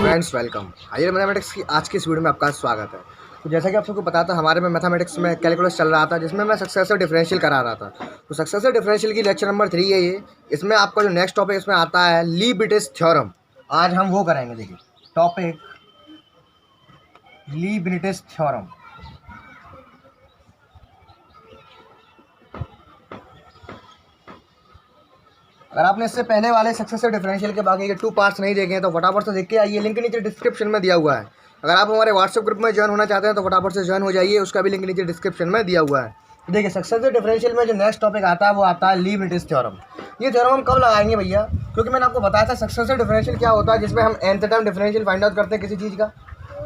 Friends, welcome higher mathematics की आज की इस वीडियो में आपका स्वागत है। तो जैसा कि आप सबको पता था, हमारे में मैथमेटिक्स में कैलकुलस चल रहा था, जिसमें मैं सक्सेसिव डिफरेंशियल करा रहा था। तो सक्सेसिव डिफरेंशियल की लेक्चर नंबर 3 है ये। इसमें आपका जो नेक्स्ट टॉपिक इसमें आता है लीबिनिट्स थ्योरम। आज हम वो करेंगे। देखिए टॉपिक लीबिनिट्स थ्योरम। अगर आपने इससे पहले वाले सक्सेसिव डिफरेंशियल के बाकी के 2 पार्ट्स नहीं देखे हैं तो फटाफट से देख के आइए, लिंक नीचे डिस्क्रिप्शन में दिया हुआ है। अगर आप हमारे व्हाट्सएप ग्रुप में ज्वाइन होना चाहते हैं तो फटाफट से ज्वाइन हो जाइए, उसका भी लिंक नीचे डिस्क्रिप्शन में दिया हुआ है। तो देखिए सक्सेसिव डिफरेंशियल में जो नेक्स्ट टॉपिक आता है वो आता है लीबिनिट्स थ्योरम। ये थ्योरम हम कब लगाएंगे भैया? क्योंकि मैंने आपको बताया था सक्सेसिव डिफरेंशियल क्या होता है, जिसमें हम nth time differential find out करते हैं किसी चीज़ का।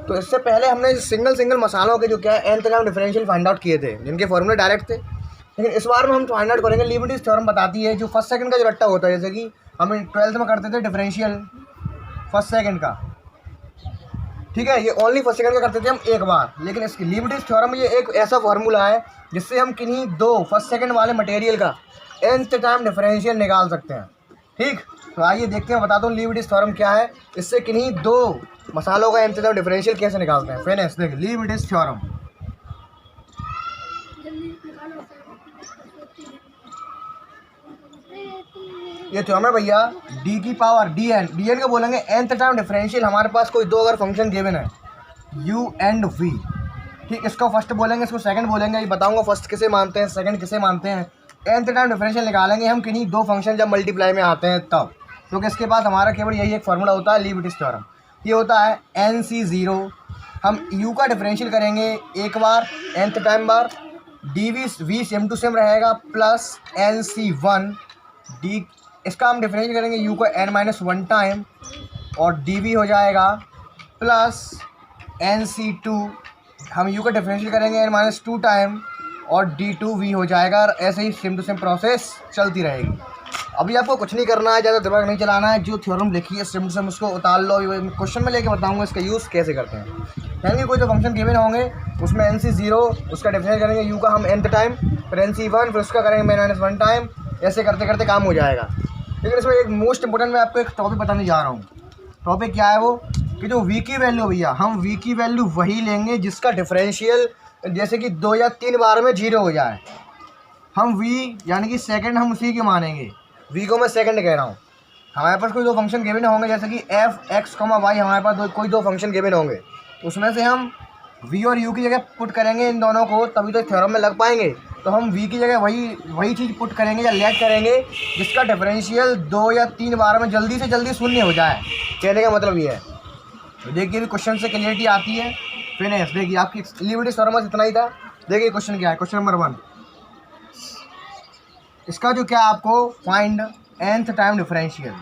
तो इससे पहले हमने सिंगल मसालों के जो क्या है nth time differential find out किए थे, जिनके फॉर्मूले डायरेक्ट थे। लेकिन इस बार में हम फाइंड आउट करेंगे लीबिनिट्स थ्योरम। बताती है जो फर्स्ट सेकंड का जो रट्टा होता है, जैसे कि हम 12th में करते थे डिफरेंशियल फर्स्ट सेकंड का, ठीक है, ये ओनली फर्स्ट सेकंड का करते थे हम एक बार। लेकिन इसकी लीबिनिट्स थ्योरम में ये एक ऐसा फार्मूला है जिससे हम किन्हीं दो फर्स्ट सेकंड वाले मटेरियल का nth टाइम डिफरेंशियल निकाल सकते हैं। ठीक, तो आइए देखते हैं, बताता हूँ लीबिनिट्स थ्योरम क्या है, इससे किन्हीं दो मसालों का nth टाइम डिफरेंशियल कैसे निकालते हैं। फिनिश। देखिए लीबिनिट्स थ्योरम, ये थ्योरम है भैया डी की पावर डी एन को बोलेंगे nth टाइम डिफरेंशियल। हमारे पास कोई दो अगर फंक्शन गिवन है u एंड v, ठीक, इसको फर्स्ट बोलेंगे, इसको सेकंड बोलेंगे। ये बताऊंगा फर्स्ट किसे मानते हैं, सेकंड किसे मानते हैं। nth टाइम डिफरेंशियल निकालेंगे हम किन्हीं दो फंक्शन जब मल्टीप्लाई में आते हैं तब। क्योंकि इसके पास हमारा केवल यही एक फार्मूला होता है लीबिनिट्स थ्योरम। ये होता है NC0। हम u का डिफरेंशियल करेंगे एक बार nth टाइम बार, v सेम टू सेम रहेगा, प्लस NC1 डी, इसका हम डिफरेंशियल करेंगे u को n-1 टाइम, और dv हो जाएगा प्लस NC2, हम u का डिफरेंशियल करेंगे n-2 टाइम, और d2v हो जाएगा। और ऐसे ही सेम टू सेम प्रोसेस चलती रहेगी। अभी आपको कुछ नहीं करना है, ज़्यादा दिमाग नहीं चलाना है। जो थ्योरम लिखी है सेम टू सेम उसको उतार लो। क्वेश्चन में लेके बताऊंगा इसका यूज़ कैसे करते हैं। यानी कोई जो फंक्शन गिवन होंगे उसमें NC0 उसका डिफरेंशियल करेंगे u का हम nth टाइम, फिर NC1 फिर उसका करेंगे n-1 टाइम, ऐसे करते करते काम हो जाएगा। लेकिन इसमें एक मोस्ट इंपॉर्टेंट मैं आपको एक टॉपिक बताने जा रहा हूँ। टॉपिक क्या है वो, कि जो v की वैल्यू भैया, हम v की वैल्यू वही लेंगे जिसका डिफरेंशियल जैसे कि 2 या 3 बार में 0 हो जाए। हम v यानी कि सेकंड हम उसी के मानेंगे। v को मैं सेकंड कह रहा हूँ। हमारे पास कोई दो फंक्शन गिवन होंगे, जैसे कि f x, y, हमारे पास कोई दो फंक्शन गिवन होंगे, उसमें से हम v और u की जगह पुट करेंगे इन दोनों को, तभी तो थ्योरम में लग पाएंगे। तो हम v की जगह वही चीज़ पुट करेंगे या लेट करेंगे जिसका डिफरेंशियल 2 या 3 बार में जल्दी से जल्दी शून्य हो जाए। कहने का मतलब ये है। तो देखिए भी क्वेश्चन से क्लियरिटी आती है। फिनिश। देखिए आपकी लीबिनिट्स थ्योरम बस इतना ही था। देखिए क्वेश्चन क्या है, क्वेश्चन नंबर 1। इसका जो क्या आपको फाइंड nth टाइम डिफरेंशियल।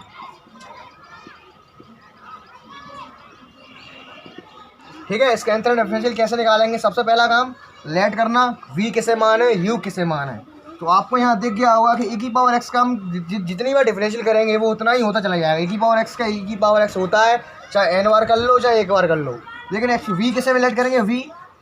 ठीक है, इसका nth टाइम डिफरेंशियल कैसे निकालेंगे? सबसे पहला काम लेट करना, v किसे मान है, u किसे मान है। तो आपको यहाँ दिख गया होगा कि e की पावर x का हम जितनी बार डिफरेंशियल करेंगे वो उतना ही होता चला जाएगा। e की पावर x का e की पावर x होता है, चाहे n बार कर लो चाहे एक बार कर लो। लेकिन v किसे में लेट करेंगे,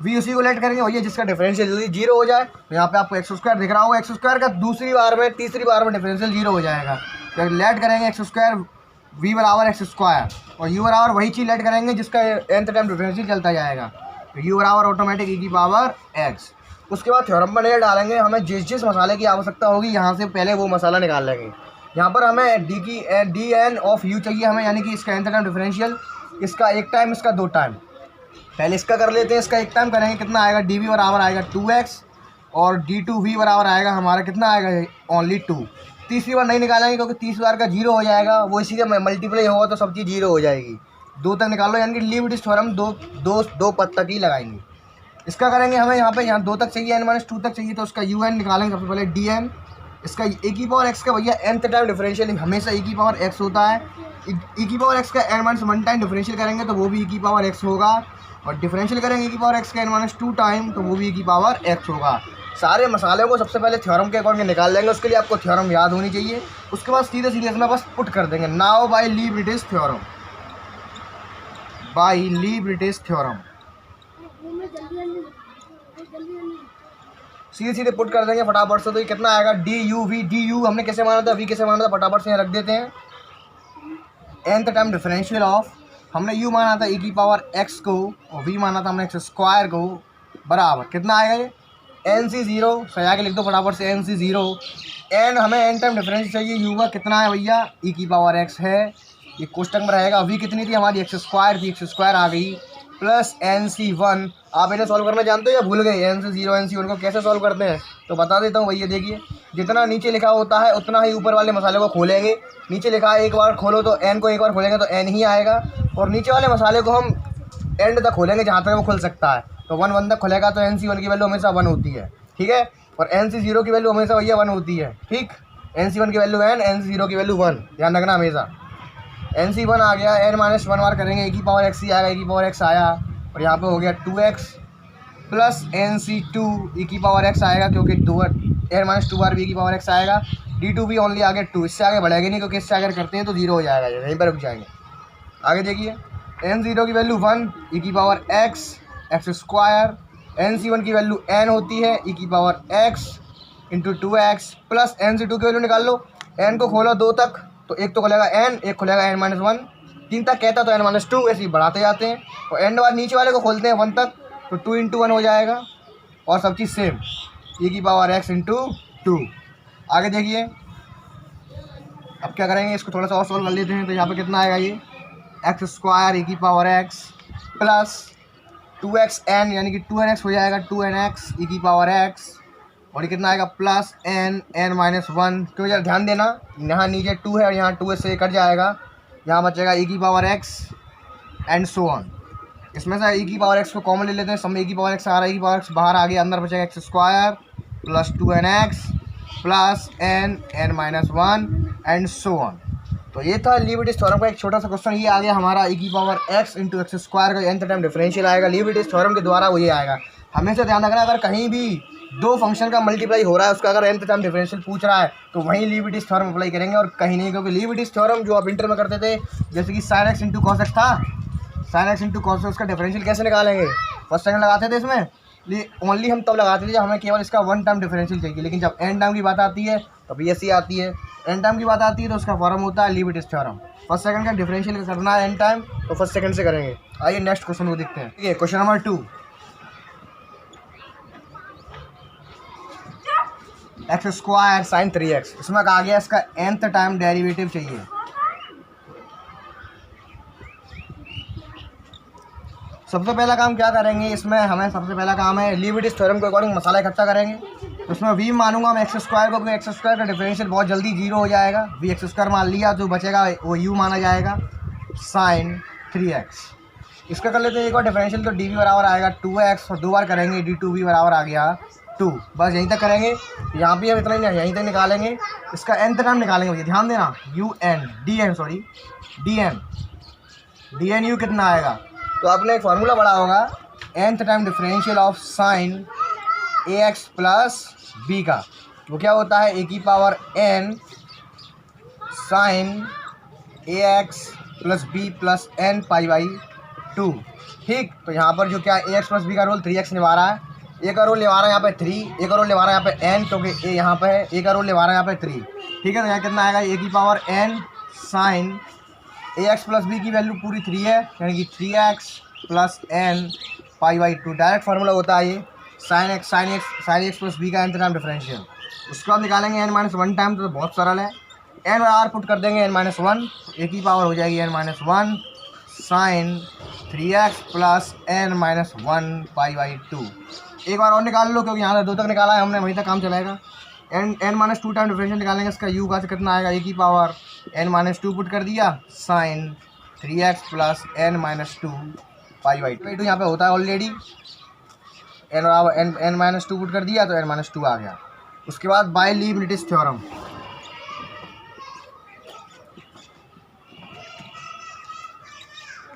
v उसी को लेट करेंगे वही जिसका डिफरेंशियल जल्दी 0 हो जाए। तो यहाँ पे आपको x² दिख रहा होगा, x² का दूसरी बार में तीसरी बार में डिफरेंशियल 0 हो जाएगा। तो लेट करेंगे x², v बराबर x², और u बराबर वही चीज़ लेट करेंगे जिसका nth टाइम डिफरेंशियल चलता जाएगा। तो u बराबर ऑटोमेटिक e की पावर x। उसके बाद थ्योरम पर नजर डालेंगे, हमें जिस मसाले की आवश्यकता होगी यहाँ से पहले वो मसाला निकाल लेंगे। यहाँ पर हमें dn ऑफ u चाहिए हमें, यानी कि इसका nth टाइम डिफरेंशियल, इसका एक टाइम इसका 2 टाइम। पहले इसका कर लेते हैं, इसका एक टाइम करेंगे, कितना आएगा, dv बराबर आएगा 2x, और d2v बराबर आएगा हमारा कितना आएगा, ओनली 2। तीसरी बार नहीं निकालेंगे क्योंकि तीसरी बार का 0 हो जाएगा, वो इसी का मल्टीप्लाई होगा तो सब चीज़ 0 हो जाएगी। 2 तक निकाल लो, यानी कि लीबिनिट्स थ्योरम दो पद तक ही लगाएंगे। इसका करेंगे हमें यहाँ 2 तक चाहिए, n-2 तक चाहिए, तो उसका un निकालेंगे सबसे पहले dn। इसका e की पावर x का भैया nth टाइम डिफरेंशियल हमेशा e की पावर x होता है। e की पावर x का n-1 टाइम डिफरेंशियल करेंगे तो वो भी e की पावर x होगा, और डिफरेंशियल करेंगे e की पावर x का n-2 टाइम तो वो भी e की पावर x होगा। सारे मसाले को सबसे पहले थ्योरम के अकॉर्डिंग निकाल लेंगे। उसके लिए आपको थ्योरम याद होनी चाहिए। उसके बाद सीधे इसमें बस पुट कर देंगे, now by Leibniz theorem, by Leibniz theorem सीधे पुट कर देंगे फटाफट से। तो ये कितना आएगा, du हमने कैसे माना था, v कैसे माना था, फटाफट से यहाँ रख देते हैं। nth टाइम डिफरेंशियल ऑफ हमने u माना था e की पावर x को और v माना था हमने x स्क्वायर को, बराबर कितना आएगा ये NC0, सजा के लिख दो फटाफट से NC0। एन हमें एन टाइम डिफरेंस चाहिए, u का कितना है भैया e की पावर x है, ये क्वेश्चन में रहेगा। v कितनी थी हमारी x स्क्वायर थी, x स्क्वायर आ गई प्लस NC1। आप इन्हें सॉल्व करना जानते हो या भूल गए? NC0 NC1 को कैसे सॉल्व करते हैं तो बता देता हूँ भैया। देखिए जितना नीचे लिखा होता है उतना ही ऊपर वाले मसाले को खोलेंगे। नीचे लिखा है एक बार खोलो तो n को एक बार खोलेंगे तो n ही आएगा, और नीचे वाले मसाले को हम एंड तक खोलेंगे जहाँ तक वो खुल सकता है। तो 1 तक खुलेगा तो NC1 की वैल्यू हमेशा 1 होती है, ठीक है। और NC0 की वैल्यू हमेशा भैया 1 होती है, ठीक। NC1 की वैल्यू n, NC0 की वैल्यू 1, ध्यान रखना हमेशा। NC1 आ गया, n-1 बार करेंगे e की पावर x ही आएगा, e की पावर x आया, और यहाँ पे हो गया 2x प्लस NC2 e की पावर x आएगा, क्योंकि n-2 बार भी e की पावर x आएगा। D2 भी ओनली आगे 2, इससे आगे बढ़ेगा नहीं, क्योंकि इससे अगर करते हैं तो 0 हो जाएगा, यहीं पर रुक जाएंगे। आगे देखिए N0 की वैल्यू 1 e की पावर x स्क्वायर, NC1 की वैल्यू n होती है e की power x into 2x plus NC2 की वैल्यू निकाल लो। n को खोलो 2 तक तो एक तो खुलेगा n, एक खुलेगा n-1, 3 तक कहता तो n-2, ऐसे ही बढ़ाते जाते हैं। और एंड बार नीचे वाले को खोलते हैं 1 तक तो 2 इंटू 1 हो जाएगा, और सब चीज़ सेम e की पावर x इंटू 2। आगे देखिए अब क्या करेंगे, इसको थोड़ा सा और सॉल्व कर लेते हैं। तो यहाँ पे कितना आएगा, ये x स्क्वायर e की पावर x प्लस 2xn यानी कि 2nx हो जाएगा, 2nx e की पावर x, और ये कितना आएगा प्लस n-1। क्यों यार ध्यान देना, यहाँ नीचे 2 है और यहाँ 2 से कट जाएगा, यहाँ बचेगा e की power x and so on. इसमें से e की पावर x को कॉमन ले लेते हैं, सब में e की पावर x आ रहा है, e की पावर x बाहर आ गया, अंदर बचेगा x square plus 2nx plus n-1 and so on. तो ये था लीबनिट्ज़ थ्योरम का एक छोटा सा क्वेश्चन। ये आ गया हमारा e की power x into x square का nth टाइम डिफरेंशियल आएगा, लीबनिट्ज़ थ्योरम के द्वारा वो ये आएगा। हमेशा ध्यान रखना, अगर कहीं भी दो फंक्शन का मल्टीप्लाई हो रहा है, उसका अगर nth टाइम डिफरेंशियल पूछ रहा है तो वहीं लीबनिट्ज़ थ्योरम अप्लाई करेंगे और कहीं नहीं, क्योंकि लीबनिट्ज़ थ्योरम जो आप इंटर में करते थे, जैसे कि sin x into cos x था, sin x into cos x का डिफरेंशियल कैसे निकालेंगे, फर्स्ट सेकंड लगाते थे इसमें, ओनली हम तब लगाते थे जब हमें केवल इसका 1 टाइम डिफरेंशियल चाहिए। लेकिन जब n टाइम की बात आती है तब ये ऐसी आती है, n टाइम की बात आती है तो उसका फॉर्म होता है लीबनिट्ज़ थ्योरम। फर्स्ट सेकंड का डिफरेंशियल करना है n टाइम तो फर्स्ट सेकंड से करेंगे। आइए नेक्स्ट क्वेश्चन को देखते हैं। ठीक है, question number 2, x square sine 3x, इसमें कहा गया इसका nth टाइम डेरिवेटिव चाहिए। सबसे पहला काम क्या करेंगे, इसमें हमें सबसे पहला काम है लीबनिट्ज़ थ्योरम के अकॉर्डिंग मसाला इकट्ठा करेंगे। तो उसमें v मानूंगा मैं एक्स स्क्वायर को, क्योंकि एक्स स्क्वायर का डिफरेंशियल बहुत जल्दी 0 हो जाएगा। v एक्स स्क्वायर मान लिया, जो बचेगा वो u माना जाएगा साइन 3x। इसका कर लेते हैं एक और डिफरेंशियल, तो dv बराबर आएगा 2x, और 2 बार करेंगे d2v बराबर आ गया 2। बस यहीं तक करेंगे, यहाँ भी हम इतना ही यहीं तक निकालेंगे। इसका nth टाइम निकालेंगे, भैया ध्यान देना, dnu कितना आएगा, तो आपने एक फार्मूला पढ़ा होगा nth time differential of sine ax plus b का, वो क्या होता है a की power n sine ax plus b plus n pi by 2। ठीक, तो यहाँ पर जो क्या ax प्लस b का रोल 3x निभा रहा है, a का रोल निभा रहा है यहाँ पे 3, a का रोल निभा रहा है यहाँ पे n, क्योंकि a यहाँ पे है, a का रोल निभा रहा है यहाँ पे 3। ठीक है, तो यहाँ कितना आएगा, a की power n sine ax plus b की वैल्यू पूरी 3 है, यानी कि 3x plus n pi by 2। Direct formula होता है ये साइन एक्स प्लस b का nth टाइम डिफरेंशियल। उसके बाद निकालेंगे n-1 टाइम, तो बहुत सरल है, n बराबर पुट कर देंगे n-1, a की पावर हो जाएगी n-1 sign 3x plus n-1 pi by 2। एक बार और निकाल लो, क्योंकि यहाँ से 2 तक निकाला है हमने, वहीं तक काम चलेगा। n-2 टाइम डिफरेंशियल निकालेंगे, इसका u का कितना आएगा, a की पावर n-2 पुट कर दिया sign 3x plus n-2 pi by 2 यहाँ पे होता है ऑलरेडी, n-2 पुट कर दिया तो n-2 आ गया। उसके बाद बाय लीबनिट्ज़ थ्योरम,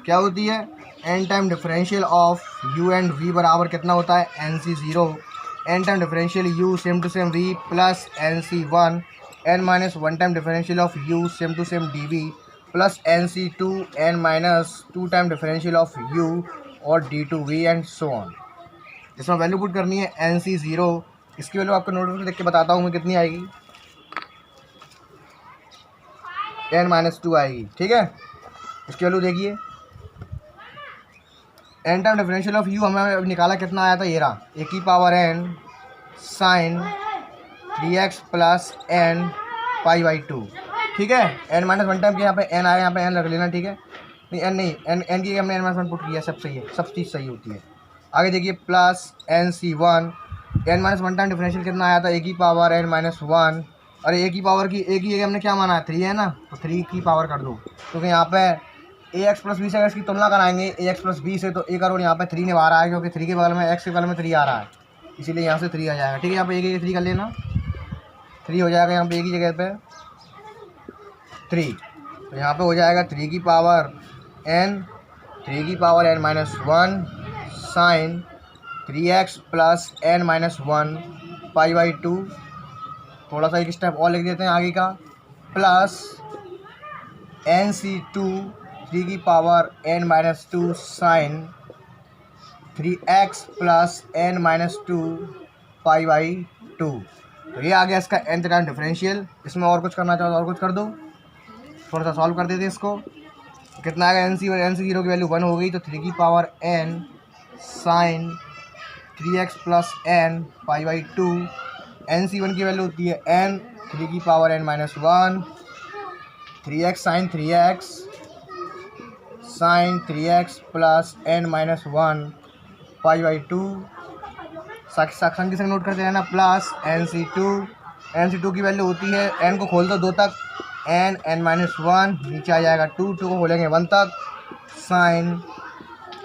क्या होती है, n time differential of u and v बराबर कितना होता है NC0, n time differential u same to same v plus NC1, n-1 time differential of u same to same dv plus NC2, n-2 time differential of u और d2v and so on. इसमें value put करनी है NC0, इसकी value आपको note में देख के बताता हूँ मैं कितनी आएगी, n-2 आएगी। ठीक है, इसकी वैल्यू देखिए N time differential of U हमें निकाला कितना आया था, ये रहा ए की power N sine 3x plus N pi by 2। ठीक है, एन माइनस वन टाइम के यहाँ पे एन आया, यहाँ पे एन रख लेना। ठीक है, नहीं एन नहीं, एन की हमने एन माइनस वन पुट किया, सब सही है, सब चीज़ सही होती है। आगे देखिए plus N C one, N minus one time differential कितना आया था, ए की पावर एन माइनस वन। और ए की पावर की ए की हमने क्या माना है, 3 है ना, तो 3 की पावर कर दो, क्योंकि यहाँ पे ए एक्स प्लस बी से अगर इसकी तुलना कराएंगे ए एक्स प्लस बी से, तो ए करोड़ यहाँ पे 3 ने बाहर आया, क्योंकि 3 के बगल में एक्स के बगल में 3 आ रहा है, इसीलिए यहाँ से 3 आ जाएगा। ठीक है, यहाँ पे ए की 3 कर लेना, 3 हो जाएगा यहाँ पे ए की जगह पे 3, तो यहाँ पे हो जाएगा 3 की पावर एन, 3 की power n minus one sine 3x plus n minus one pi by 2। थोड़ा सा एक स्टेप और लिख देते हैं आगे का, प्लस एन सी टू 3 की power n minus two sine 3x plus n minus two pi by 2। तो ये आ गया इसका nth टाइम डिफरेंशियल। इसमें और कुछ करना चाहो तो और कुछ कर दो, थोड़ा सा सॉल्व कर देते हैं इसको। कितना आएगा, एन सी जीरो की वैल्यू 1 हो गई, तो 3 की power N sine 3x plus N pi by 2। N C one की वैल्यू होती है एन, 3 की power n minus one, 3x sine 3x sine 3x plus n minus one pi by 2। Section के संग नोट करते रहना, प्लस एन सी टू की value होती है, एन को खोल दो 2 तक, एन माइनस वन, नीचे आ जाएगा 2 को खोलेंगे 1 तक, sine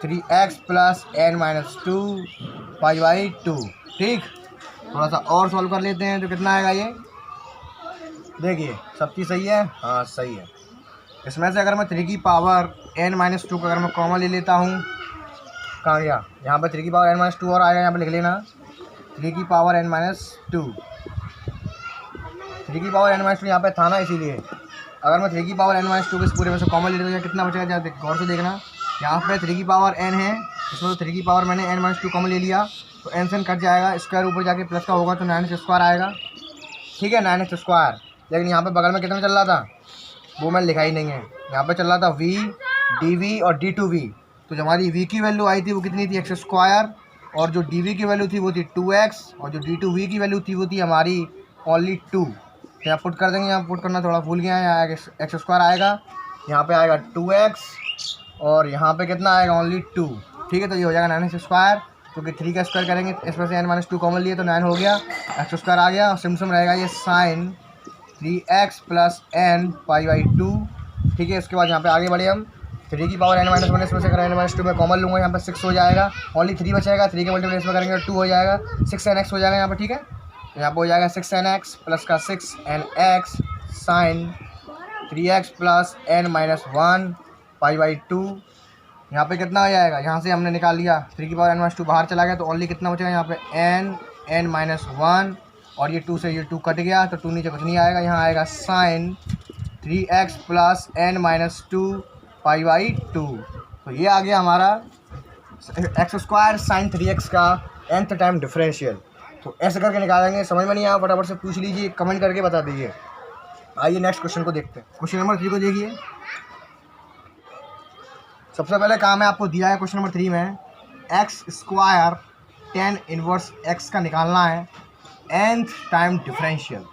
3x plus n minus two pi by 2। ठीक, थोड़ा सा और सॉल्व कर लेते हैं, तो कितना आएगा ये, देखिए सब चीज़ सही है, हाँ सही है। इसमें से अगर मैं 3 की पावर एन माइनस टू का अगर मैं कॉमन ले लेता हूँ, कहाँ गया, यहाँ पर 3 की पावर एन माइनस टू और आएगा, यहाँ पर लिख लेना 3 की पावर एन माइनस टू, 3 की पावर एन माइनस टू यहाँ पे था ना, इसीलिए अगर मैं 3 की पावर एन माइनस टू के पूरे में से कॉमन ले लेता हूँ, कितना बचेगा, गौर से देखना। यहाँ पे 3 की पावर एन है, इसमें तो 3 की पावर मैंने एन माइनस टू कॉमन ले लिया, तो एन से एन कट जाएगा, स्क्वायर ऊपर जाके प्लस का होगा, तो 9x स्क्वायर आएगा। ठीक है, 9x स्क्वायर। लेकिन यहाँ पे बगल में कितना चल रहा था, वो मैंने लिखा ही नहीं है, यहाँ पे चल रहा था v dv और d2v। तो जो हमारी v की वैल्यू आई थी वो कितनी थी, x स्क्वायर, और जो dv की वैल्यू थी वो थी 2x, और जो d2v की वैल्यू थी वो थी हमारी ओनली 2। तो यहाँ पुट कर देंगे, यहाँ पुट करना थोड़ा भूल गया है, यहाँ एक्स स्क्वायर आएगा, यहाँ पे आएगा 2x, और यहाँ पे कितना आएगा ओनली 2। ठीक है, तो ये हो जाएगा 9x स्क्वायर, क्योंकि 3 का स्क्वायर करेंगे, इसमें से n माइनस टू कॉमन लिए तो 9 हो गया, एक्स स्क्वायर आ गया, और सिम रहेगा ये sine 3x plus N pi by 2। ठीक है, इसके बाद यहाँ पे आगे बढ़े हम, 3 की पावर एन माइनस वन, इसमें से अगर एन माइनस टू में कॉमन लूँगा, यहाँ पे 6 हो जाएगा, ओनली 3 बचेगा, 3 के मल्टीप्लाई में करेंगे 2 हो जाएगा, 6nx हो जाएगा यहाँ पर। ठीक है, तो यहाँ पर हो जाएगा 6nx प्लस का 6nx sine 3x plus n minus one pi by 2। यहाँ पे कितना आ जाएगा, यहाँ से हमने निकाल लिया 3 की पावर एन माइनस टू बाहर चला गया, तो ओनली कितना बचेगा यहाँ पे एन माइनस वन, और ये 2 से ये 2 कट गया, तो 2 नीचे कुछ नहीं आएगा, यहाँ आएगा sine 3x plus n minus two pi by 2। तो ये आ गया हमारा एक्स स्क्वायर साइन 3x का nth टाइम डिफरेंशियल। तो ऐसे करके निकालेंगे, समझ में नहीं आया फटाफट से पूछ लीजिए, कमेंट करके बता दीजिए। आइए नेक्स्ट क्वेश्चन को देखते हैं। क्वेश्चन नंबर 3 को देखिए। सबसे पहले काम है, आपको दिया है क्वेश्चन नंबर 3 में x square tan inverse x का निकालना है nth टाइम डिफरेंशियल।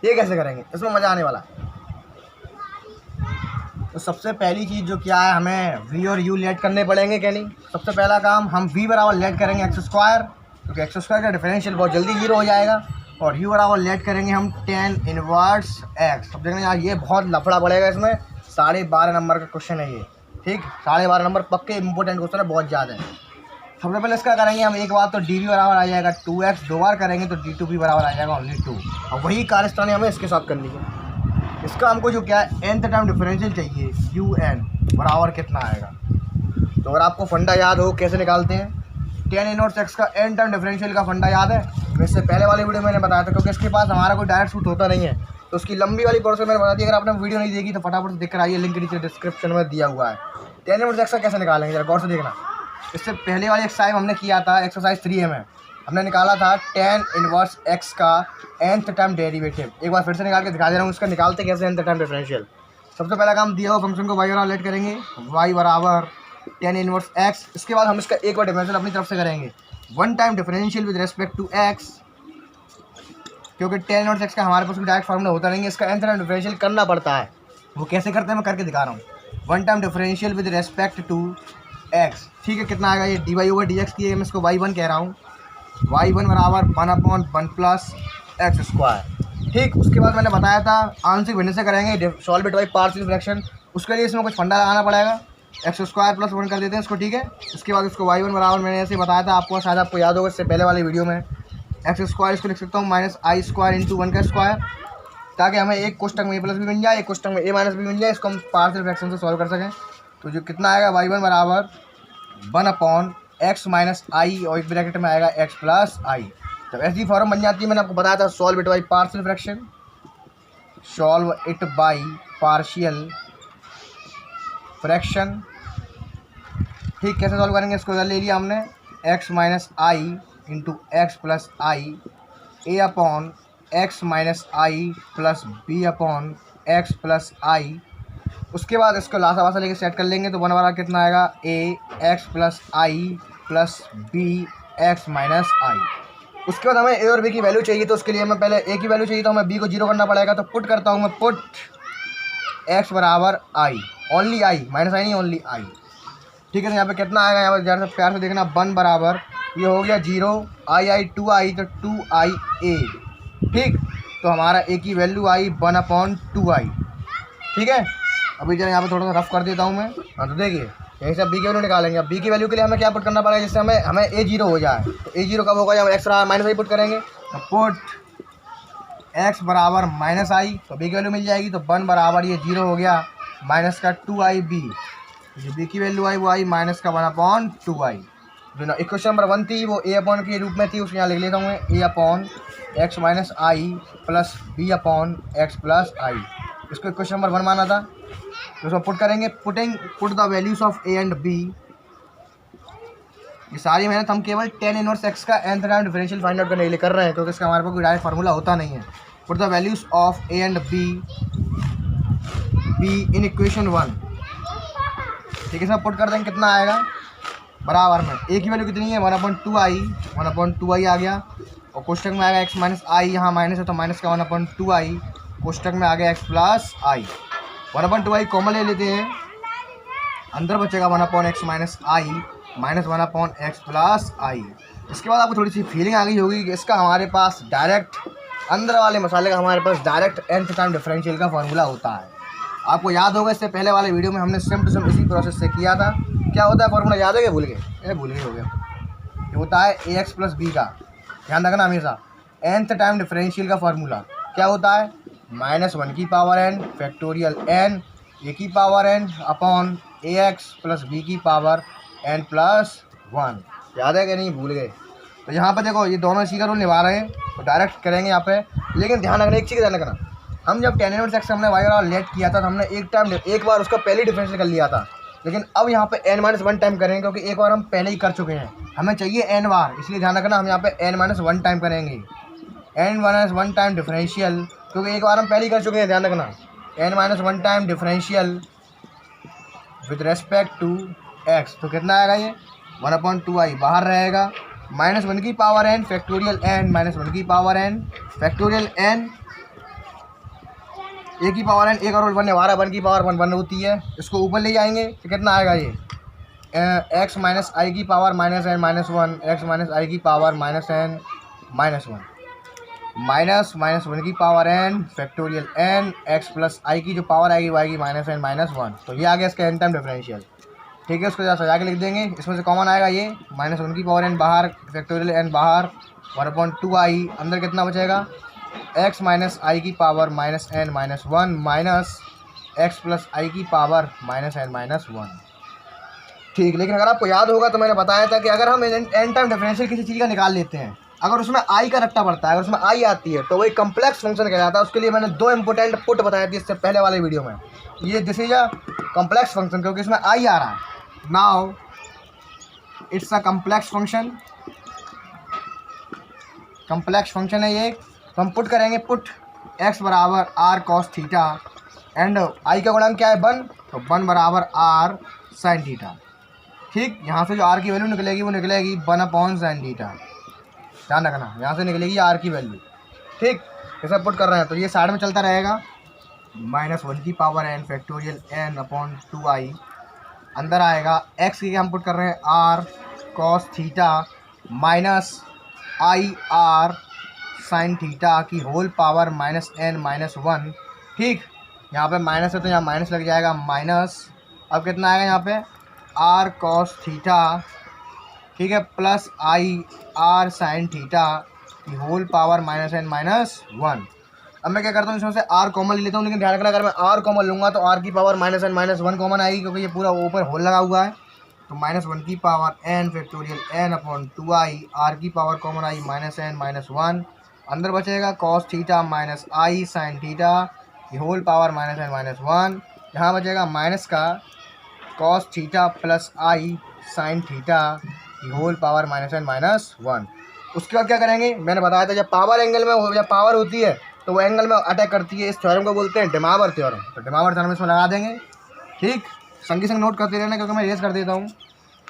ये कैसे करेंगे, इसमें मज़ा आने वाला है। तो सबसे पहली चीज़ जो क्या है, हमें v और u लेट करने पड़ेंगे क्या नहीं। सबसे पहला काम हम v बराबर लेट करेंगे एक्स स्क्वायर, क्योंकि एक्स स्क्वायर का डिफरेंशियल बहुत जल्दी 0 हो जाएगा, और u बराबर लेट करेंगे हम tan इनवर्स x। अब देखना यार, ये बहुत लफड़ा पड़ेगा, इसमें 12.5 नंबर का क्वेश्चन है ये। ठीक, 12.5 नंबर पक्के इंपॉर्टेंट क्वेश्चन है, बहुत ज़्यादा है। सबसे पहले इसका करेंगे हम, एक बार तो dv बराबर आ जाएगा 2x, 2 बार करेंगे तो d2v बराबर आ जाएगा ओनली 2। और वही कारस्तानी हमें इसके साथ करनी है। इसका हमको जो क्या है nth टाइम डिफरेंशियल चाहिए, un बराबर कितना आएगा। तो अगर आपको फंडा याद हो कैसे निकालते हैं, tan इनवर्स x का n टाइम डिफरेंशियल का फंडा याद है, वैसे पहले वाले वीडियो मैंने बताया था, क्योंकि इसके पास हमारा कोई डायरेक्ट सूट होता नहीं है, तो उसकी लंबी वाली प्रोसेस मैंने बता दी। अगर आपने वीडियो नहीं देखी तो फटाफट से देख कर आइए, लिंक नीचे डिस्क्रिप्शन में दिया हुआ है। tan इनवर्स x का कैसे निकालेंगे जरा गौर से देखना। इससे पहले वाली एक्सरसाइज हमने किया था, एक्सरसाइज 3 में हमने निकाला था tan इनवर्स x का nth टाइम डेरिवेटिव। एक बार फिर से निकाल के दिखा दे रहा हूँ, उसका निकालते कैसे nth टाइम डिफरेंशियल। सबसे पहला काम, दिया हुआ फंक्शन को y बराबर लेट करेंगे, y बराबर टेन इनवर्स एक्स। इसके बाद हम इसका एक बार डिफरेंशियल अपनी तरफ से करेंगे, one time differential with respect to x, क्योंकि टेन इनवर्स एक्स का हमारे पास डायरेक्ट फार्मूला होता नहीं है, इसका nth टाइम डिफरेंशियल करना पड़ता है। वो कैसे करते हैं मैं करके दिखा रहा हूँ। One time differential with respect to x, ठीक है, कितना आएगा ये d y over d x की, मैं इसको वाई वन कह रहा हूँ, वाई वन बराबर 1/1 प्लस एक्स स्क्वायर। ठीक, उसके बाद मैंने बताया था आंशिक भिन्न से करेंगे, solve it by partial fraction, उसके लिए इसमें कुछ फंडा लगाना पड़ेगा, एक्स स्क्वायर प्लस 1 कर देते हैं इसको, ठीक है। उसके बाद इसको वाई वन बराबर मैंने ऐसे बताया था आपको, शायद आपको याद होगा इससे पहले वाले वीडियो में, एक्स स्क्वायर इसको लिख सकता हूँ माइनस आई स्क्वायर इंटू 1 का स्क्वायर, ताकि हमें एक कोष्टक में ए प्लस भी मिल जाए, एक कोष्टक में ए माइनस भी मिल जाए, इसको हम पार्शियल फ्रैक्शन से सॉल्व कर सकें। तो जो कितना आएगा वाई वन बराबर 1/x माइनस आई और एक ब्रैकेट में आएगा x प्लस आई। जब ऐसी फॉर्म बन जाती है, मैंने आपको बताया था solve it by partial fraction, solve it by partial fraction. ठीक, कैसे सॉल्व करेंगे, इसको इधर ले लिया हमने, x minus i into x plus i a upon x minus i plus b upon x plus i. उसके बाद इसको लासा वासा लेके सेट कर लेंगे, तो वन बराबर कितना आएगा ए एक्स प्लस आई प्लस बी एक्स माइनस आई। उसके बाद हमें ए और बी की वैल्यू चाहिए, तो उसके लिए हमें पहले ए की वैल्यू चाहिए, तो हमें बी को 0 करना पड़ेगा। तो पुट करता हूँ मैं, पुट एक्स बराबर आई, ओनली आई, माइनस आई नहीं, ओनली आई। ठीक है, तो यहाँ पे कितना आएगा, यहाँ पर ज़रा सा प्यार से देखना, 1 बराबर ये हो गया 0, आई 2 आई, तो 2 आई ए। ठीक, तो हमारा ए की वैल्यू आई 1/2 आई। ठीक है, अभी जरा यहाँ पे थोड़ा सा रफ कर देता हूँ मैं। हाँ, तो देखिए यहीं से बी की वैल्यू निकालेंगे। अब बी की वैल्यू के लिए हमें क्या पुट करना पड़ेगा, जिससे हमें ए 0 हो जाए। तो ए 0 कब होगा, जब एक्स माइनस आई पुट करेंगे। तो पुट एक्स बराबर माइनस आई, तो बी की वैल्यू मिल जाएगी। तो 1 बराबर ये 0 हो गया, माइनस का 2 आई बी, जो बी की वैल्यू आई वो आई माइनस का 1/2 आई। जो ना इक्वेशन नंबर 1 थी वो ए अपॉन के रूप में थी, उसको यहाँ लिख लेता हूँ मैं, a upon x minus i plus b upon x plus i. इसको इक्वेशन नंबर 1 माना था, तो उसको पुट करेंगे, put the values of a and b. ये सारी मेहनत हम केवल टेन इनवर्स एक्स का nth time differential find out करने के लिए कर रहे हैं, क्योंकि इसका हमारे पास कोई डायरेक्ट फार्मूला होता नहीं है। Put the values of a and be in equation 1। ठीक है, सब पुट कर देंगे, कितना आएगा बराबर में ए की वैल्यू कितनी है 1/2 आई, 1/2 आई आ गया, और कोष्टक में आएगा एक्स माइनस आई, यहाँ माइनस है तो माइनस का 1/2 आई, कोष्टक में आ गया एक्स प्लस आई। 1/2 आई कॉमन ले लेते हैं, अंदर बचेगा 1/x माइनस आई माइनस 1/x प्लस आई। इसके बाद आपको थोड़ी सी फीलिंग आ गई होगी कि इसका हमारे पास डायरेक्ट अंदर वाले मसाले का हमारे पास डायरेक्ट nth टाइम डिफरेंशियल का फार्मूला होता है। आपको याद होगा इससे पहले वाले वीडियो में हमने सेम टू सेम इसी प्रोसेस से किया था। क्या होता है फार्मूला, याद है क्या, भूल गए, भूल गए हो गया। ये होता है ए एक्स प्लस बी का, ध्यान रखना हमेशा, nth टाइम डिफरेंशियल का फार्मूला क्या होता है, -1 की पावर n फैक्टोरियल n ए की पावर n अपॉन ए एक्स प्लस बी की पावर n प्लस 1। याद है कि नहीं, भूल गए। तो यहाँ पे देखो ये दोनों इसी का रोल निभा रहे हैं, तो डायरेक्ट करेंगे यहाँ पे। लेकिन ध्यान रखना, एक चीज़ ध्यान रखना, हम जब टेन इनवर्स एक्स हमने वाई और लेट किया था, तो हमने एक बार उसका पहले डिफरेंशियल कर लिया था। लेकिन अब यहाँ पे n-1 टाइम करेंगे, क्योंकि एक बार हम पहले ही कर चुके हैं, हमें चाहिए n बार, इसलिए ध्यान रखना हम यहाँ पे n-1 टाइम करेंगे, n-1 टाइम डिफरेंशियल, क्योंकि एक बार हम पहले ही कर चुके हैं। ध्यान रखना n-1 time differential with respect to x, तो कितना आएगा ये 1/2 आई बाहर रहेगा, -1 की पावर n फैक्टोरियल n -1 की पावर n फैक्टोरियल n, ए की पावर n, एक और 1 है, 1 की पावर 1 होती है, इसको ऊपर ले जाएंगे तो कितना आएगा ये x माइनस आई की power -n-1, x minus i की पावर -n-1, -1 की power n factorial n, x plus i की जो पावर आएगी वो आएगी -n-1। तो ये आ गया इसका n टाइम डिफरेंशियल। ठीक है, उसको जरा सजा के लिख देंगे, इसमें से कॉमन आएगा ये -1 की पावर n बाहर, फैक्टोरियल n बाहर, 1/2 आई, अंदर कितना बचेगा x माइनस आई की power -n-1 minus x plus i की पावर -n-1। ठीक, लेकिन अगर आपको याद होगा तो मैंने बताया था कि अगर हम n टाइम डिफरेंशियल किसी चीज़ का निकाल लेते हैं, अगर उसमें आई का रट्टा पड़ता है, अगर उसमें आई आती है, तो वो एक कम्प्लेक्स फंक्शन कहलाता है। उसके लिए मैंने 2 इंपॉर्टेंट पुट बताया थी इससे पहले वाले वीडियो में। ये this is a complex function, क्योंकि इसमें आई आ रहा है। Now it's a complex function, complex function है ये। तो हम पुट करेंगे, पुट x बराबर r cos theta and I का गुणांक क्या है 1, तो 1 बराबर r sin थीटा। ठीक, यहाँ से जो आर की वैल्यू निकलेगी वो निकलेगी 1/sin थीटा। ध्यान रखना, यहाँ से निकलेगी आर की वैल्यू। ठीक, ये सब पुट कर रहे हैं तो ये साइड में चलता रहेगा, -1n फैक्टोरियल n/2i। अंदर आएगा x की हम पुट कर रहे हैं r cos theta minus I R sine theta की होल पावर -n-1। ठीक, यहाँ पे माइनस है तो यहाँ माइनस लग जाएगा, माइनस अब कितना आएगा यहाँ पे r cos थीटा, ठीक है, plus I R sine theta की होल पावर -n-1। अब मैं क्या करता हूँ, इसमें से r कॉमन ले लेता हूँ, लेकिन ध्यान रखना अगर मैं r कॉमन लूँगा तो r की पावर -n-1 कॉमन आएगी, क्योंकि ये पूरा ऊपर होल लगा हुआ है। तो -1 की power n factorial n/2i, r की पावर कॉमन आई -n-1, अंदर बचेगा cos थीटा माइनस आई साइन थीटा की होल पावर -n-1। यहाँ बचेगा माइनस का cos थीटा प्लस आई साइन थीटा की होल पावर -n-1। उसके बाद क्या करेंगे, मैंने बताया था जब पावर एंगल में जब पावर होती है तो वो एंगल में अटैक करती है। इस थ्योरम को बोलते हैं डिमावर थ्योरम। तो डिमावर थ्योरम इसमें लगा देंगे। ठीक, संगी संग नोट करते रहना क्योंकि मैं रेस कर देता हूँ।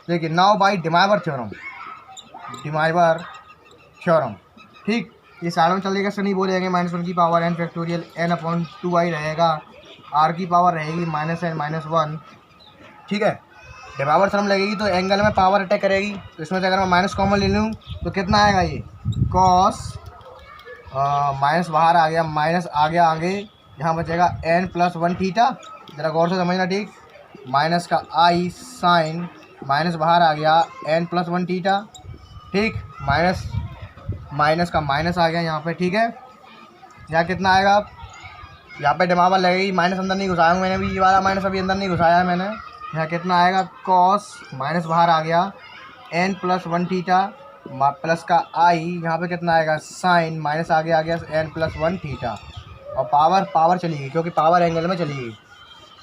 देखिए, नाउ बाई डिमावर थ्योरम, डिमावर थ्योरम। ठीक, ये साइड में चलेगा, सनी बोलेंगे -1 की पावर n फैक्टोरियल n/2i रहेगा, r की पावर रहेगी -n-1। ठीक है, डिमावर थ्योरम लगेगी तो एंगल में पावर अटैक करेगी। तो इसमें से अगर मैं माइनस कॉमन ले लूँ तो कितना आएगा, ये कॉस माइनस बाहर आ गया, माइनस आ गया आगे, यहाँ बचेगा n+1 थीटा। ज़रा गौर से समझना। ठीक, माइनस का आई साइन, माइनस बाहर आ गया n+1 थीटा। ठीक, माइनस का माइनस आ गया यहाँ पे। ठीक है, यहाँ कितना आएगा, अब यहाँ पे डिमावर लगेगी, माइनस अंदर नहीं घुसाया हूँ मैंने भी, ये वाला माइनस अभी अंदर नहीं घुसाया है मैंने। यहाँ कितना आएगा, कॉस माइनस बाहर आ गया n+1 थीटा प्लस का आई, यहाँ पे कितना आएगा साइन, माइनस आगे आ गया n+1 थीटा, और पावर चली गई क्योंकि पावर एंगल में चली गई।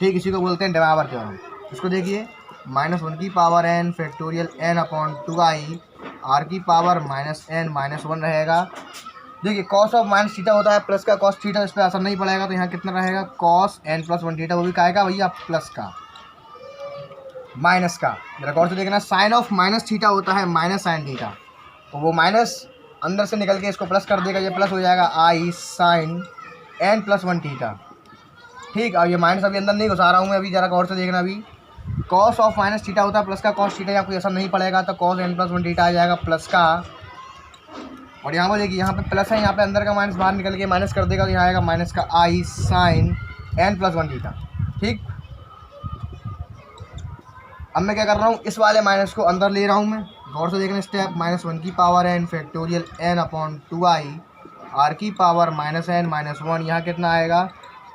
ठीक, इसी को बोलते हैं डिमावर थ्योरम। इसको देखिए, -1 की power n factorial n/2i, r की पावर -n-1 रहेगा। देखिए, कॉस ऑफ माइनस थीटा होता है प्लस का, कॉस थीटा इस पर असर नहीं पड़ेगा, तो यहाँ कितना रहेगा कॉस n+1 थीटा, वो भी क्या आएगा भैया, प्लस का माइनस का। जरा गौर से देखना, साइन ऑफ माइनस थीटा होता है माइनस साइन थीटा, तो वो माइनस अंदर से निकल के इसको प्लस कर देगा, ये प्लस हो जाएगा आई साइन n+1 थीटा। ठीक, और ये माइनस अभी अंदर नहीं घुसा रहा हूँ मैं, अभी जरा गौर से देखना। अभी कॉस ऑफ माइनस थीटा होता है प्लस का, कॉस थीटा यहाँ कोई असर नहीं पड़ेगा, तो कॉस n+1 थीटा आ जाएगा प्लस का। और यहाँ पर देखिए, यहाँ पे प्लस है, यहाँ पे अंदर का माइनस बाहर निकल के माइनस कर देगा, तो यहाँ आएगा माइनस का आई साइन n+1 थीटा। ठीक, अब मैं क्या कर रहा हूँ, इस वाले माइनस को अंदर ले रहा हूँ मैं। गौर से देखना स्टेप, -1 की power n factorial n/2i, r की पावर -n-1, यहाँ कितना आएगा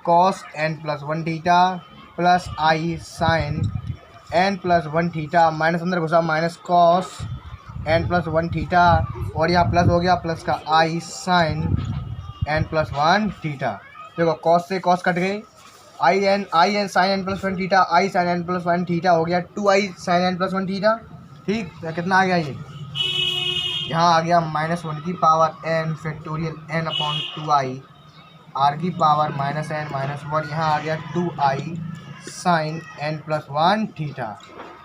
cos n+1 थीटा प्लस आई साइन n+1 थीटा, माइनस अंदर घुसा, माइनस cos n+1 थीटा, और यहाँ प्लस हो गया, प्लस का आई साइन n+1 थीटा। देखो, cos से cos कट गए, i n sine n+1 theta, i sine n+1 theta हो गया 2i साइन n+1 थीटा। ठीक, तो कितना आ गया, ये यहाँ आ गया -1 की power n factorial n/2i, r की पावर -n-1, यहाँ आ गया 2i साइन n+1 थीटा।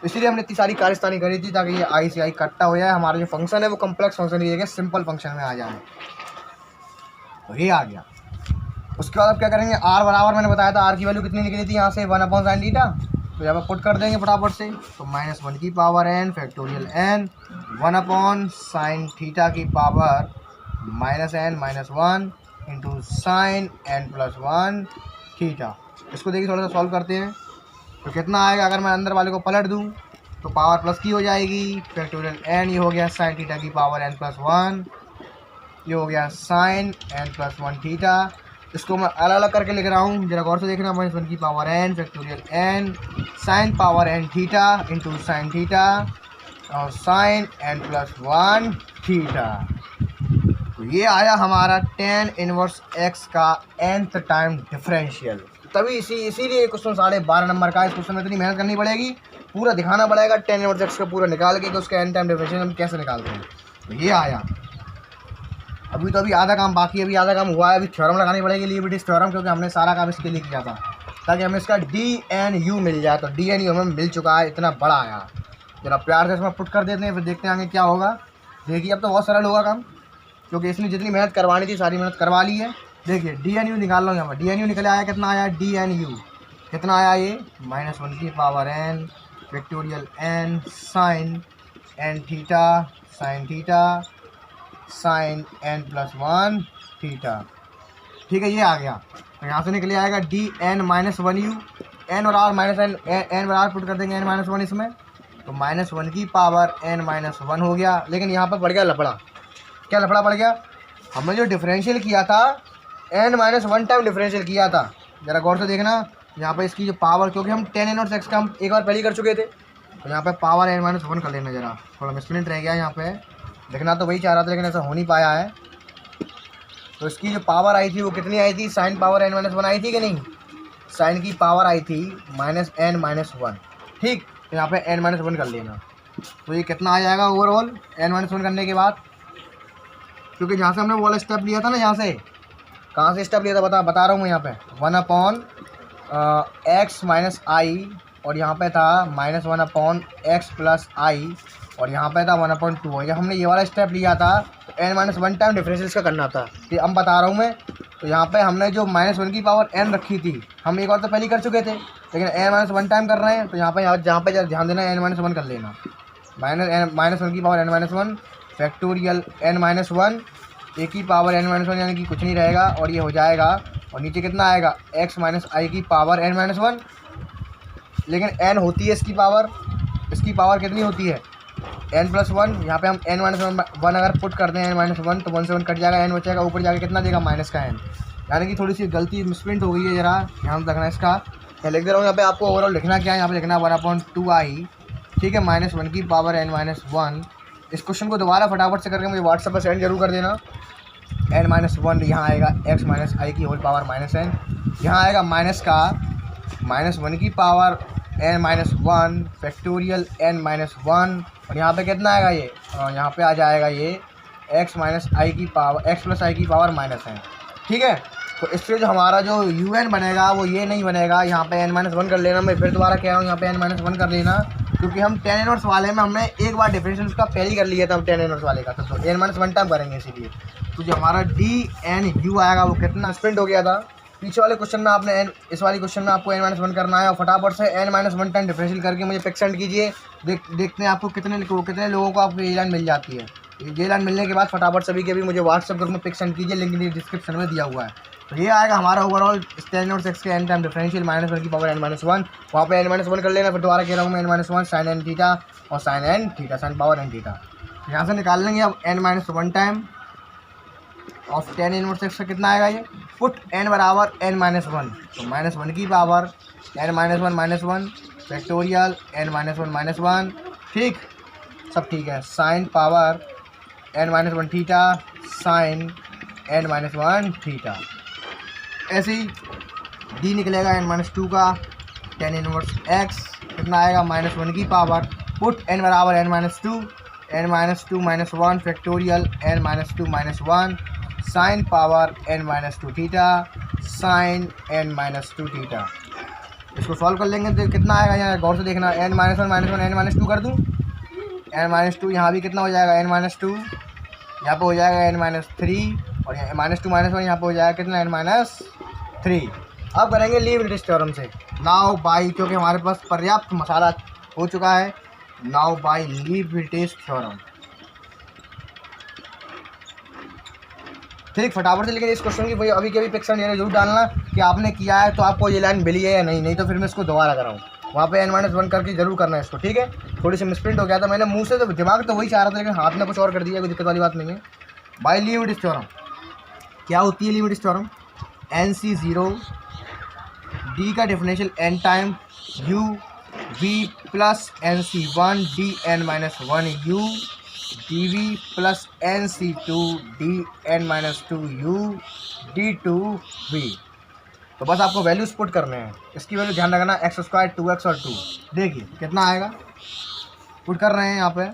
इसलिए हमने इतनी सारी कार्यस्तानी करी थी ताकि ये आई से आई कट्टा हो जाए, हमारा जो फंक्शन है वो कम्प्लेक्स फंक्शन की जगह सिंपल फंक्शन में आ जाए। तो ये आ गया। उसके बाद अब क्या करेंगे, आर बराबर मैंने बताया था, आर की वैल्यू कितनी निकली थी यहाँ से 1/sin थीटा, तो यहाँ पर पुट कर देंगे फटाफट से। तो -1 की power n factorial n 1/sin theta की power -n-1 into sine n+1 theta. इसको देखिए, थोड़ा सा सॉल्व करते हैं तो कितना आएगा, अगर मैं अंदर वाले को पलट दूँ तो पावर प्लस की हो जाएगी, फैक्टोरियल n, ये हो गया साइन थीटा की पावर n+1, ये हो गया साइन n+1 थीटा। इसको मैं अलग अलग करके लिख रहा हूँ, जरा गौर से देखना। -1 की power n factorial n sign power n theta into sine theta और साइन n+1 थीटा। तो ये आया हमारा tan इनवर्स x का nth टाइम डिफरेंशियल। तभी इसीलिए क्वेश्चन 12.5 नंबर का। इस क्वेश्चन में इतनी मेहनत करनी पड़ेगी, पूरा दिखाना पड़ेगा tan इनवर्स x का पूरा निकाल के कि उसका n टाइम डिफरेंशियल हम कैसे निकालते हैं। तो ये आया। अभी आधा काम बाकी है, अभी आधा काम हुआ है। अभी थ्योरम लगानी पड़ेगी, लीबर्टीज थ्योरम, क्योंकि हमने सारा काम इसके लिए किया था ताकि हमें इसका DNU मिल जाए। तो DNU हमें मिल चुका है, इतना बड़ा आया। जरा प्यार से इसमें पुट कर देते हैं, फिर देखते हैं आगे क्या होगा। देखिए अब तो बहुत सरल होगा काम, क्योंकि इसने जितनी मेहनत करवानी थी सारी मेहनत करवा ली है। देखिए डी एन यू निकाल लो यहाँ पर, डी एन यू निकले आया कितना आया, डी एन यू कितना आया ये -1 की power n factorial n sine n theta sine theta sine n+1 theta. ठीक है, ये आ गया। तो यहाँ से निकले आएगा डी एन -1 यू, एन और आर माइनस एन, एन और आर पुट कर देंगे n-1 इसमें, तो -1 की पावर n-1 हो गया। लेकिन यहाँ पर पड़ गया लफड़ा। क्या लफड़ा पड़ गया, हमने जो डिफरेंशियल किया था n-1 टाइम डिफरेंशियल किया था, ज़रा गौर से देखना। यहाँ पर इसकी जो पावर, क्योंकि हम tan इनवर्स x का हम एक बार पहले कर चुके थे, तो यहाँ पे पावर n-1 कर लेना। ज़रा थोड़ा मिसप्रिंट रह गया यहाँ पे, लिखना तो वही चाह रहा था लेकिन ऐसा हो नहीं पाया है। तो इसकी जो पावर आई थी वो कितनी आई थी, साइन पावर n-1 आई थी कि नहीं, साइन की पावर आई थी -n-1। ठीक, तो यहाँ पे n-1 कर लेना। तो ये कितना आ जाएगा ओवरऑल n-1 करने के बाद, क्योंकि जहाँ से हमने वो वाला स्टेप लिया था ना, यहाँ से कहाँ से स्टेप लिया था बता रहा हूँ मैं। यहाँ पे 1/x - i और यहाँ पे था -1/x + i और यहाँ पे था 1/2। जब हमने ये वाला स्टेप लिया था तो n-1 टाइम डिफरेंशियल का करना था, कि अब बता रहा हूँ मैं। तो यहाँ पे हमने जो -1 की पावर n रखी थी, हम एक बार तो पहले कर चुके थे, लेकिन n-1 टाइम कर रहे हैं। तो यहाँ पे जहाँ पे ध्यान देना n-1 कर लेना, -1 की power n-1 factorial n-1 a की पावर n-1 यानी कि कुछ नहीं रहेगा, और ये हो जाएगा। और नीचे कितना आएगा, x - i की पावर n-1, लेकिन n होती है इसकी पावर कितनी होती है, n+1। यहाँ पे हम n-1 अगर पुट करते हैं n-1 तो 1 से 1 कट जाएगा, n बचेगा, ऊपर जाके कितना देगा -n, यानी कि थोड़ी सी गलती मिसप्रिंट हो गई है, ज़रा ध्यान रखना इसका। मैं लिख दे रहा हूँ यहाँ पे, आपको ओवरऑल लिखना क्या है, यहाँ पे लिखना 1/2i। ठीक है, -1 की पावर n-1। इस क्वेश्चन को दोबारा फटाफट से करके मुझे व्हाट्सएप पर सेंड जरूर कर देना। n-1 यहाँ आएगा x - i की होल पावर -n, यहाँ आएगा माइनस का -1 की पावर n-1 फैक्टोरियल n-1, और यहाँ पे कितना आएगा ये, यहाँ पे आ जाएगा ये x - i की पावर x + i की पावर -n। ठीक है, तो इससे जो हमारा जो un बनेगा वो ये नहीं बनेगा। यहाँ पे n-1 कर लेना, मैं फिर दोबारा कह रहा हूँ यहाँ पे n-1 कर लेना, क्योंकि हम tan इनवर्स वाले में हमने एक बार डिफरेंशियल उसका पहले ही कर लिया था, हम tan इनवर्स वाले का, तो n-1 टाइम करेंगे इसीलिए। तो जो हमारा dnu आएगा वो कितना स्प्रिंट हो गया था पीछे वाले क्वेश्चन में, आपने इस वाले क्वेश्चन में आपको n-1 करना है, और फटाफट से n-1 टाइम डिफरेंशियल करके मुझे पिक सेंड कीजिए। देखते हैं आपको कितने लोगों को आपको ये लाइन मिल जाती है। ये लाइन मिलने के बाद फटाफट सभी के भी मुझे व्हाट्सएप ग्रुप में पिक सेंड कीजिए, लिंक डिस्क्रिप्शन में दिया हुआ है। तो ये आएगा हमारा ओवरऑल tan इनवर्स x के n टाइम डिफरेंशियल -1 की पावर n-1। वहाँ पे n-1 कर लेना, फिर दोबारा कह रहा हूँ मैं n-1 साइन n थीटा और sine n theta sine power n theta. यहाँ से निकाल लेंगे अब n-1 time of tan inverse x का कितना आएगा, ये पुट n बराबर n-1, तो -1 की पावर n-1 फैक्टोरियल n-1 ठीक, सब ठीक है, sine power n-1 theta sine n-1 theta. ऐसे ही d निकलेगा n-2 का tan इनवर्स x कितना आएगा, -1 की पावर पुट n बराबर n-2 -1 factorial n-2 -1 sine power n-2 theta sine n-2 theta. इसको सॉल्व कर लेंगे तो कितना आएगा, यहाँ गौर से देखना, n-1 n-2 कर दूँ, n-2 यहाँ भी कितना हो जाएगा, n-2 यहाँ पे हो जाएगा n-3 और -2 -1 यहाँ पे हो जाएगा कितना, n-3। अब करेंगे लीबनिट्ज़ थ्योरम से। नाउ बाई, क्योंकि हमारे पास पर्याप्त मसाला हो चुका है, नाउ बाई लीबनिट्ज़ थ्योरम। ठीक, फटाफट से, लेकिन इस क्वेश्चन की अभी के अभी पिक्चर जरूर डालना कि आपने किया है तो आपको ये लाइन मिली है या नहीं तो फिर मैं इसको दोबारा कराऊँ। वहाँ पे n-1 करके जरूर करना है इसको। ठीक है, थोड़ी सी मिसप्रिंट हो गया था, मैंने मुंह से तो दिमाग तो वही चाह रहा था, लेकिन हाथ में कुछ और कर दिया, कोई दिक्कत वाली बात नहीं है। बाय लीबनिट्ज़ थ्योरम क्या होती है, लीबनिट्ज़ थ्योरम NC0 d का differential n time u v plus NC1 dn-1 u dv plus NC2 dn-2 u d2 v। तो बस आपको वैल्यूज पुट करने हैं, इसकी वैल्यू ध्यान रखना x², 2x और 2। देखिए कितना आएगा, पुट कर रहे हैं यहाँ पे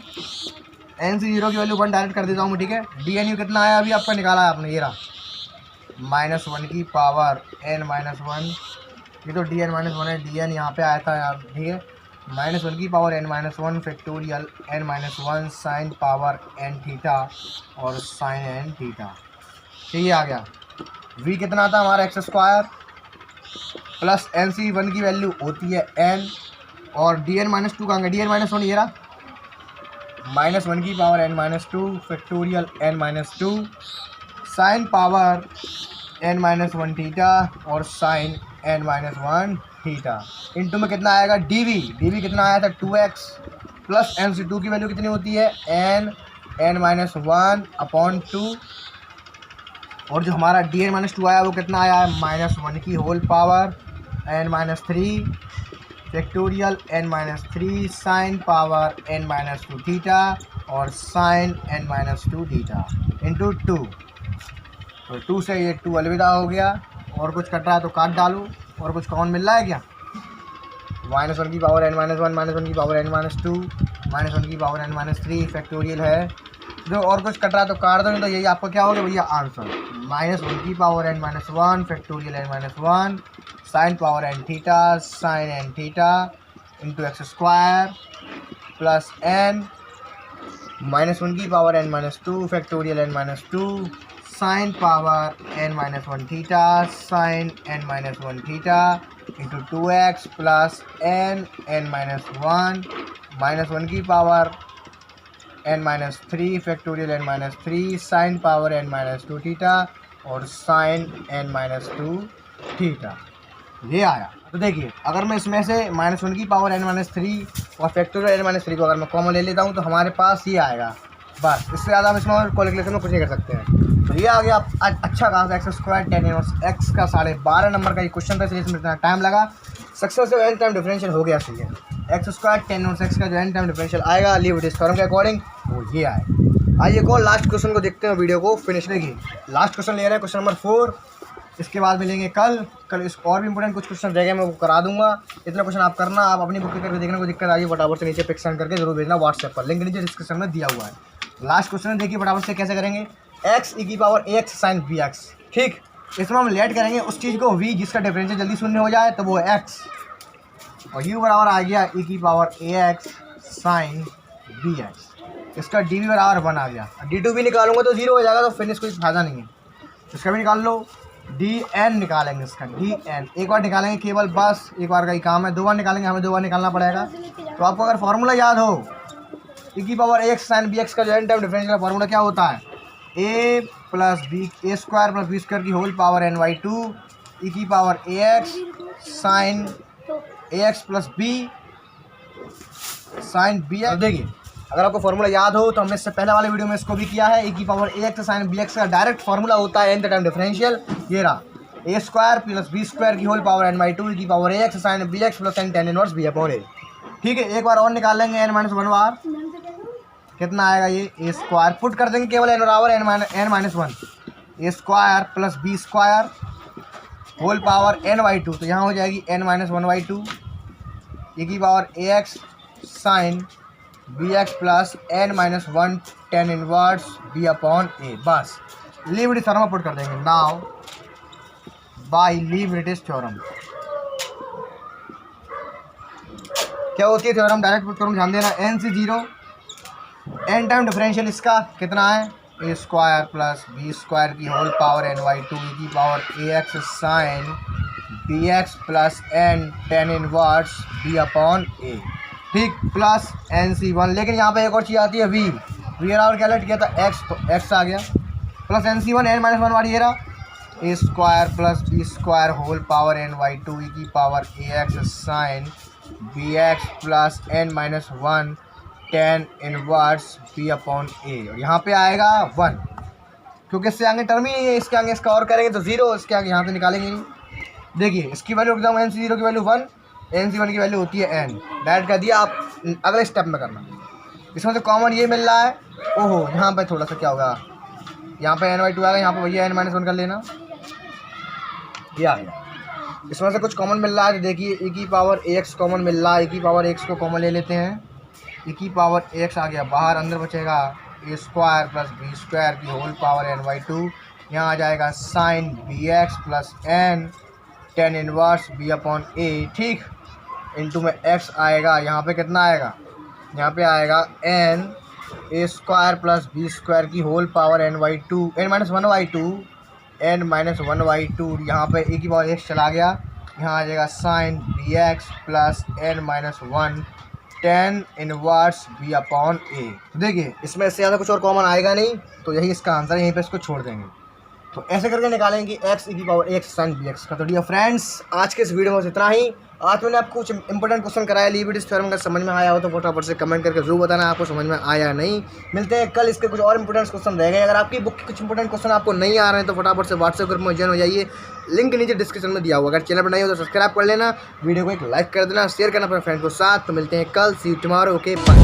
NC0 की वैल्यू 1 डायरेक्ट कर देता हूँ मैं। ठीक है, dnu कितना आया अभी आपका निकाला है आपने, ये रहा -1 की पावर n-1, ये तो dn-1 है, dn यहाँ पे आया था यार। ठीक है, माइनस वन की power n minus one factorial n minus one sine power n theta और साइन एन थीटा। ठीक है, आ गया। v कितना था हमारा x square plus N C one की वैल्यू होती है एन और डी एन माइनस टू कहाँ गया, डी एन माइनस वन ये रहा, माइनस वन की power n minus two factorial n minus two sine power n minus one theta और sine n minus one theta. Into में कितना आएगा डी वी कितना आया था 2x plus N C two की वैल्यू कितनी होती है n minus one upon two और जो हमारा डी एन माइनस टू आया वो कितना आया है माइनस वन की whole power n minus three factorial n minus three sine power n minus two theta और sine n minus two theta into two. तो टू से ये टू अलविदा हो गया और कुछ कट रहा है तो काट डालो और कुछ कॉमन मिल रहा है क्या, माइनस वन की power n minus one minus one की power n minus two minus one की power n minus three factorial है जो और कुछ कट रहा है तो काट दो, नहीं तो यही आपका क्या होगा भैया आंसर, माइनस वन की power n minus one factorial n minus one sine power n theta sine n theta into x square plus n minus one की power n minus two factorial n minus two sine power n minus one theta sine n minus one theta into two x plus n minus one की power n minus three factorial n minus three sine power n minus two theta और sine n minus two theta. ये आया। तो देखिए अगर मैं इसमें से माइनस वन की पावर एन माइनस थ्री और फैक्टोरियल एन माइनस थ्री को अगर मैं कॉमन ले लेता हूँ तो हमारे पास ये आएगा, बस इससे ज़्यादा हम इसमें कैलकुलेशन में कुछ नहीं कर सकते हैं। तो ये आ गया अच्छा खासा x square ten inverse x का 12.5 नंबर का ये क्वेश्चन था, इसलिए इसमें इतना टाइम लगा। सक्सेसफुल एन टाइम डिफरेंशियल हो गया सही है। X square ten inverse x का जो एन टाइम डिफरेंशियल आएगा लीबनिट्ज़ थ्योरम के अकॉर्डिंग वो ये आए। आइए को लास्ट क्वेश्चन को देखते हैं, वीडियो को फिनिश देखिए। लास्ट क्वेश्चन ले रहे हैं क्वेश्चन नंबर 4, इसके बाद मिलेंगे कल इस और भी इंपॉर्टेंट कुछ क्वेश्चन रह गए मैं वो करा दूंगा। इतना क्वेश्चन आप करना, आप अपनी बुक करके देखने को दिक्कत आई फटाफट से नीचे पिक सेंड करके जरूर भेजना व्हाट्सएप पर, लिंक नीचे डिस्क्रिप्शन में दिया हुआ है। लास्ट क्वेश्चन देखिए फटाफट से कैसे करेंगे, एक्स ई की power a x sine b x. ठीक, इसमें हम लेट करेंगे उस चीज़ को वी जिसका डिफरेंशियल जल्दी शून्य हो जाए तो वो है एक्स और यू बराबर आ गया ई की power a x sine b x, इसका डी वी बराबर 1 आ गया। डी टू भी निकालूंगा तो 0 हो जाएगा, तो फिर इसको कोई फायदा नहीं है। इसका भी निकाल लो, डी एन निकालेंगे, इसका डी एन एक बार निकालेंगे केवल, बस एक बार का ही काम है। 2 बार निकालेंगे, हमें 2 बार निकालना पड़ेगा। तो आपको अगर फार्मूला याद हो ई की power a x sine b x का जो एन टाइम डिफरेंशियल का फार्मूला क्या होता है, a plus b a square plus b square की whole power n by two e की power a x sine a x plus b sine b x. देखिए अगर आपको फार्मूला याद हो तो हमने इससे पहले वाले वीडियो में इसको भी किया है। ए की power a x sine b x का डायरेक्ट फार्मूला होता है एन टाइम डिफरेंशियल, ये रहा a square plus b square की whole power n by two e की power a x sine b x plus n tan inverse b upon a. ठीक है, एक बार और निकाल लेंगे एन माइनस 1 बार, कितना आएगा ये ए स्क्वायर, पुट कर देंगे केवल एन बराबर n minus 1 a square plus b square whole power n by two, तो यहाँ हो जाएगी n minus 1 by two e की power a x sine b x plus n minus 1 tan inverse b upon a. बस Leibniz theorem put कर देंगे। Now bye लीबनिट्ज़ theorem क्या होती है थ्योरम, डायरेक्ट पुट करूँ, ध्यान देना। एन से 0 एन टाइम डिफरेंशियल इसका कितना है, a square plus b square की whole power n by two e की power a x sine b x plus n tan inverse b upon a. ठीक, प्लस एन सी 1, लेकिन यहाँ पे एक और चीज़ आती है वी बराबर क्या लेट किया था एक्स, तो एक्स आ गया plus N C 1 n minus 1 वाली ये रहा a square plus b square whole power n by two e की power a x sine b x plus n minus 1 tan inverse b upon a. और यहाँ पे आएगा 1 क्योंकि इससे आगे टर्म ही नहीं है, इसके आगे इसका और करेंगे तो 0, इसके आगे यहाँ से निकालेंगे नहीं। देखिए इसकी वैल्यू एकदम एन सी 0 की वैल्यू 1, एन सी 1 की वैल्यू होती है एन, डायरेक्ट कर दिया। आप अगले स्टेप में करना, इसमें से कॉमन ये मिल रहा है, ओहो यहाँ पे थोड़ा सा क्या होगा, यहाँ पे एन बाई टू आएगा, यहाँ पे भैया एन माइनस 1 कर लेना, ये आ गया। इसमें से कुछ कॉमन मिल रहा है, तो देखिए ए की पावर ए एक्स कॉमन मिल रहा है, ए की पावर एक्स को कॉमन ले लेते हैं, ए की पावर एक्स आ गया बाहर, अंदर बचेगा a square plus b square की whole power n by two, यहाँ आ जाएगा sine b x plus n tan inverse b upon a. ठीक, इंटू में एक्स आएगा, यहाँ पे कितना आएगा, यहाँ पे आएगा n a square plus b square की whole power n by two, n minus one by two, n minus one by two, यहाँ पे ए की पावर एक्स चला गया, यहाँ आ जाएगा sine b x plus n minus one tan inverse b upon a. तो देखिए इसमें इससे ज़्यादा कुछ और कॉमन आएगा नहीं, तो यही इसका आंसर है, यहीं पे इसको छोड़ देंगे। तो ऐसे करके निकालेंगे एक्स ई की power x sine b x का। तो डियर फ्रेंड्स, आज के इस वीडियो में इतना ही। आज मैंने आपको कुछ इंपॉर्टेंट क्वेश्चन कराया लीबिडिस थ्योरम, अगर समझ में आया हो तो फटाफट से कमेंट करके जरूर बताना आपको समझ में आया या नहीं। मिलते हैं कल, इसके कुछ और इंपॉर्टेंट क्वेश्चन रह गए। अगर आपकी बुक के कुछ इंपॉर्टेंट क्वेश्चन आपको नहीं आ रहे हैं तो फटाफट से व्हाट्सएप ग्रुप में ज्वाइन हो जाइए, लिंक नीचे डिस्क्रिप्शन में दिया हुआ। अगर चैनल पर नहीं हो तो सब्सक्राइब कर लेना, वीडियो को एक लाइक कर देना, शेयर करना अपने फ्रेंड को साथ। तो मिलते हैं कल, सी यू टुमारो, ओके बाय।